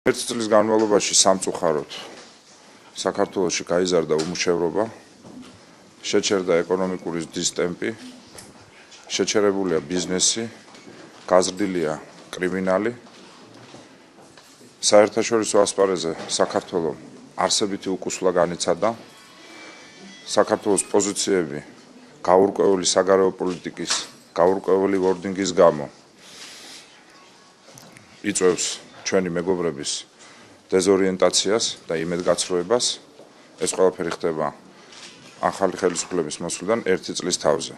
Ერთი წლის განმავლობაში სამწუხაროდ საქართველოში გაიზარდა უმუშევრობა, შეჩერდა ეკონომიკური ზრდის ტემპი, შეჩერებულია ბიზნესი, გაზრდილია კრიმინალი. საერთაშორისო ასპარეზზე საქართველოს არსებითი უკუსვლა განიცადა. საქართველოს პოზიციები გაურკვეველი საგარეო პოლიტიკის, გაურკვეველი ვორდინგის გამო იწვევს ჩვენი მეგობრების დეზორიენტაციას და იმედგაცრუებას. ეს ყველაფერი ხდება ახალი ხელისუფლების მოსვლიდან ერთი წლის თავზე.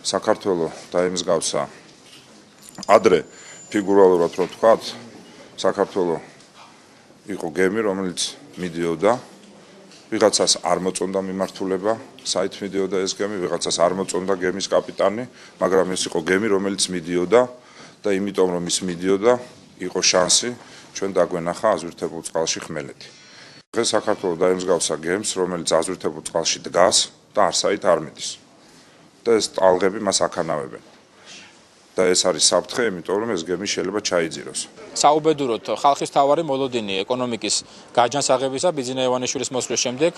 საქართველოს დაემსგავსა ადრე ფიგურალურად რო ვთქვათ, საქართველოს იყო გემი, რომელიც მიდიოდა, ვიღაცას არ მოწონდა მიმართულება, საით მიდიოდა ეს გემი, ვიღაცას არ მოწონდა გემის კაპიტანი, მაგრამ ეს იყო გემი, რომელიც მიდიოდა და იმიტომ რომ ის მიდიოდა, იყო შანსი ჩვენ დაგვენახა აზვირთებულ წყალში ხმელეთი. დღეს საქართველოს დაემსგავსა გემს, რომელიც აზვირთებულ წყალში დგას და არსაით არ მიდის. და ეს ტალღები მას აქანავებენ. და ეს არის საფრთხე, იმიტომ რომ ეს გემი შეიძლება ჩაიძიროს. საუბედუროთ ხალხის თავარი მოლოდინი ეკონომიკის გაჯანსაღებისა ბიძინა ივანიშვილის მოსვლის შემდეგ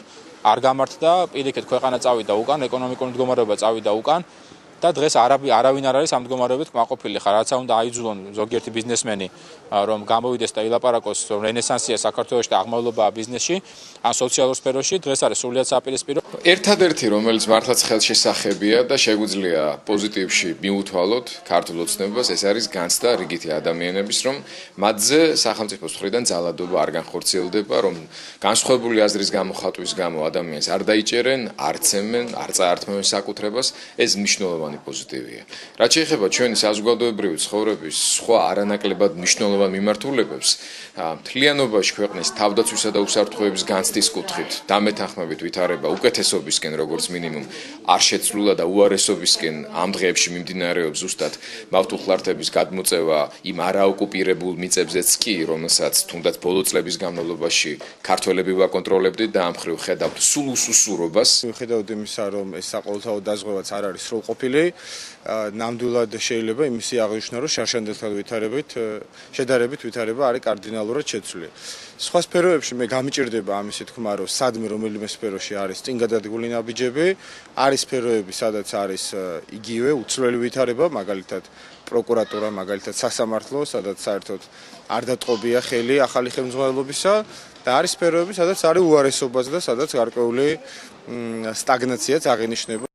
არ გამართდა, პირიქით ქვეყანა წავიდა უკან, ეკონომიკური მდგომარეობა წავიდა უკან. და დღეს არავინ არ არის ამ მდგომარეობით კმაყოფილი. რაცა უნდა აიძულონ ზოგიერთი ბიზნესმენი, რომ გამოვიდეს და ილაპარაკოს, რომ რენესანსია საქართველოში და აღმავლობაა ბიზნესში, ან სოციალურ სფეროში, დღეს არის სრულიად საპირისპირო. ერთადერთი, რომელიც მართლაც ხელშესახებია და შეგვიძლია პოზიტივში მიუთვალოთ ქართულ ოცნებას, ეს არის განცდა რიგითი ადამიანების, რომ მათზე სახელმწიფოს მხრიდან ძალადობა არ განხორციელდება, რომ განსხვავებული აზრის გამოხატვის გამო ადამიანს არ დაიჭერენ, არ ცემენ, არ წაართმევენ საკუთრებას, ეს მნიშვნელოვანი პოზიტივია. რაც შეეხება ჩვენი საზოგადოებრივი ცხოვრების სხვა არანაკლებად მნიშვნელოვან მიმართულებებს, მთლიანობაში ქვეყნის თავდაცვისა და უსაფრთხოების განცდის კუთხით დამეთანხმებით ვითარება უკეთესობისკენ, როგორც მინიმუმ, არ შეცვლილა და უარესობისკენ ამ დღეებში მიმდინარეობს ზუსტად მავთუხლართების გადმოწევა იმ არაოკუპირებულ მიწებზეც კი, რომელსაც თუნდაც ბოლო წლების განმავლობაში ქართველები ვაკონტროლებდით და ამ მხრივ ხედავთ სულ უსუსურობას. მიუხედავად იმისა, რომ ეს საყოველთაო დაზღვევაც არ არის სრულყოფილი, ნამდვილად შეიძლება იმისი აღინიშნა, რომ შარშანდელთან შედარებით ვითარება არის კარდინალურად შეცვლილი. სხვა სფეროებში მე გამიჭირდება ამისი თქმა, რომ სადმე რომელიმე სფეროში არის წინ გადადგული ნაბიჯები, არის სფეროები, სადაც არის იგივე უცვლელი ვითარება, მაგალითად პროკურატურა, მაგალითად სასამართლო, სადაც საერთოდ არ დატყობია ხელი ახალი ხელმძღვანელობისა და არის სფეროები, სადაც არის უარესობაც და სადაც გარკვეული სტაგნაციაც აღინიშნება.